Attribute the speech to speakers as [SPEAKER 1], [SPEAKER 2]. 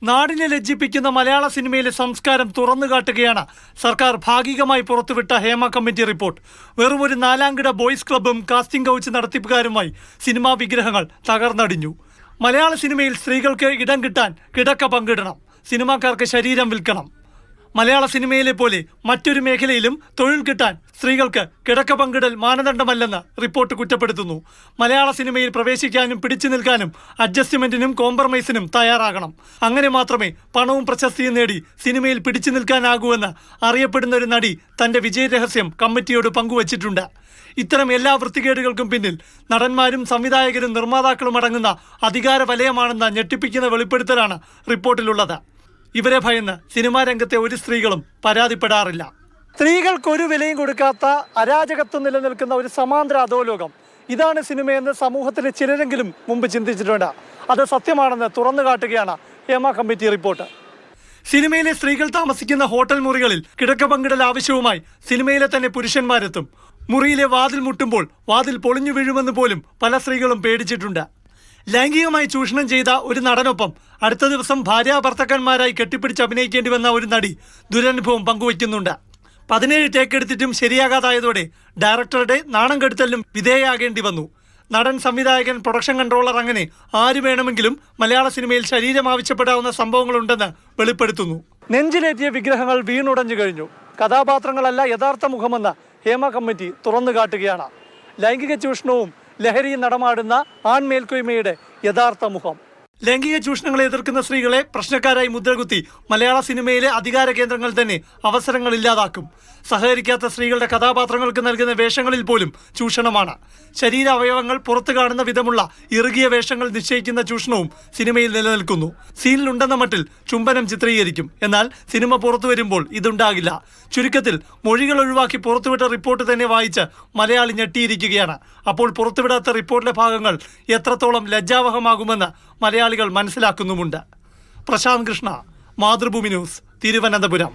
[SPEAKER 1] നാടിനെ ലജ്ജിപ്പിക്കുന്ന മലയാള സിനിമയിലെ സംസ്കാരം തുറന്നുകാട്ടുകയാണ് സർക്കാർ ഭാഗികമായി പുറത്തുവിട്ട ഹേമ കമ്മിറ്റി റിപ്പോർട്ട്. വെറും ഒരു നാലാംകിട ബോയ്സ് ക്ലബ്ബും കാസ്റ്റിംഗ് കൗച്ച് നടത്തിപ്പുകാരുമായി സിനിമാ വിഗ്രഹങ്ങൾ തകർന്നടിഞ്ഞു. മലയാള സിനിമയിൽ സ്ത്രീകൾക്ക് ഇടം കിട്ടാൻ കിടക്ക പങ്കിടണം, സിനിമാക്കാർക്ക് ശരീരം വിൽക്കണം. മലയാള സിനിമയിലെ പോലെ മറ്റൊരു മേഖലയിലും തൊഴിൽ കിട്ടാൻ സ്ത്രീകൾക്ക് കിടക്ക പങ്കിടൽ മാനദണ്ഡമല്ലെന്ന് റിപ്പോർട്ട് കുറ്റപ്പെടുത്തുന്നു. മലയാള സിനിമയിൽ പ്രവേശിക്കാനും പിടിച്ചു നിൽക്കാനും അഡ്ജസ്റ്റ്മെന്റിനും കോംപ്രമൈസിനും തയ്യാറാകണം. അങ്ങനെ മാത്രമേ പണവും പ്രശസ്തിയും നേടി സിനിമയിൽ പിടിച്ചു നിൽക്കാനാകൂവെന്ന് അറിയപ്പെടുന്ന ഒരു നടി തന്റെ വിജയരഹസ്യം കമ്മിറ്റിയോട് പങ്കുവച്ചിട്ടുണ്ട്. ഇത്തരം എല്ലാ വൃത്തികേടുകൾക്കും പിന്നിൽ നടന്മാരും സംവിധായകരും നിർമ്മാതാക്കളും അടങ്ങുന്ന അധികാര വലയമാണെന്ന ഞെട്ടിപ്പിക്കുന്ന വെളിപ്പെടുത്തലാണ് റിപ്പോർട്ടിലുള്ളത്. ഇവരെ ഭയന്ന് സിനിമാ രംഗത്തെ ഒരു സ്ത്രീകളും പരാതിപ്പെടാറില്ല. സ്ത്രീകൾക്കൊരു വിലയും കൊടുക്കാത്ത അരാജകത്വം നിലനിൽക്കുന്ന ഒരു സമാന്തര അധോലോകം, ഇതാണ് സിനിമയെന്ന് സമൂഹത്തിലെ ചിലരെങ്കിലും മുമ്പ് ചിന്തിച്ചിട്ടുണ്ട്. അത് സത്യമാണെന്ന് തുറന്നു കാട്ടുകയാണ് ഹേമ കമ്മിറ്റി റിപ്പോർട്ട്. സിനിമയിലെ സ്ത്രീകൾ താമസിക്കുന്ന ഹോട്ടൽ മുറികളിൽ കിടക്ക പങ്കിടൽ ആവശ്യവുമായി സിനിമയിലെ തന്നെ പുരുഷന്മാരെത്തും. മുറിയിലെ വാതിൽ മുട്ടുമ്പോൾ വാതിൽ പൊളിഞ്ഞു വീഴുമെന്ന് പോലും പല സ്ത്രീകളും പേടിച്ചിട്ടുണ്ട്. ലൈംഗികമായി ചൂഷണം ചെയ്ത ഒരു നടനൊപ്പം അടുത്ത ദിവസം ഭാര്യാഭർത്തക്കന്മാരായി കെട്ടിപ്പിടിച്ച് അഭിനയിക്കേണ്ടി വന്ന ഒരു നടി ദുരനുഭവം പങ്കുവയ്ക്കുന്നുണ്ട്. 17 ടേക്ക് എടുത്തിട്ടും ശരിയാകാതായതോടെ ഡയറക്ടറുടെ നാണം കെടുത്തലിനും വിധേയയാകേണ്ടി വന്നു. നടൻ, സംവിധായകൻ, പ്രൊഡക്ഷൻ കൺട്രോളർ അങ്ങനെ ആര് വേണമെങ്കിലും മലയാള സിനിമയിൽ ശരീരം ആവശ്യപ്പെടാവുന്ന സംഭവങ്ങളുണ്ടെന്ന് വെളിപ്പെടുത്തുന്നു. നെഞ്ചിലേറ്റിയ വിഗ്രഹങ്ങൾ വീണുടഞ്ഞു കഴിഞ്ഞു. കഥാപാത്രങ്ങളല്ല യഥാർത്ഥ മുഖമെന്ന് ഹേമ കമ്മിറ്റി തുറന്നു കാട്ടുകയാണ്. ലൈംഗിക ചൂഷണവും ലഹരിയും നടമാടുന്ന ആൺമേൽക്കോയ്മയുടെ യഥാർത്ഥ മുഖം. ലൈംഗിക ചൂഷണങ്ങളെ എതിർക്കുന്ന സ്ത്രീകളെ പ്രശ്നക്കാരായി മുദ്രകുത്തി മലയാള സിനിമയിലെ അധികാര കേന്ദ്രങ്ങൾ തന്നെ അവസരങ്ങൾ ഇല്ലാതാക്കും. സഹകരിക്കാത്ത സ്ത്രീകളുടെ കഥാപാത്രങ്ങൾക്ക് നൽകുന്ന വേഷങ്ങളിൽ പോലും ചൂഷണമാണ്. ശരീര അവയവങ്ങൾ പുറത്തു കാണുന്ന വിധമുള്ള ഇറുകിയ വേഷങ്ങൾ നിശ്ചയിക്കുന്ന ചൂഷണവും സിനിമയിൽ നിലനിൽക്കുന്നു. സീനിലുണ്ടെന്ന മട്ടിൽ ചുംബനം ചിത്രീകരിക്കും. എന്നാൽ സിനിമ പുറത്തു വരുമ്പോൾ ഇതുണ്ടാകില്ല. ചുരുക്കത്തിൽ മൊഴികൾ ഒഴിവാക്കി പുറത്തുവിട്ട റിപ്പോർട്ട് തന്നെ വായിച്ച് മലയാളി ഞെട്ടിയിരിക്കുകയാണ്. അപ്പോൾ പുറത്തുവിടാത്ത റിപ്പോർട്ടിലെ ഭാഗങ്ങൾ എത്രത്തോളം ലജ്ജാവഹമാകുമെന്ന് മലയാളികൾ മനസ്സിലാക്കുന്നുമുണ്ട്. പ്രശാന്ത് കൃഷ്ണ, മാതൃഭൂമി ന്യൂസ്, തിരുവനന്തപുരം.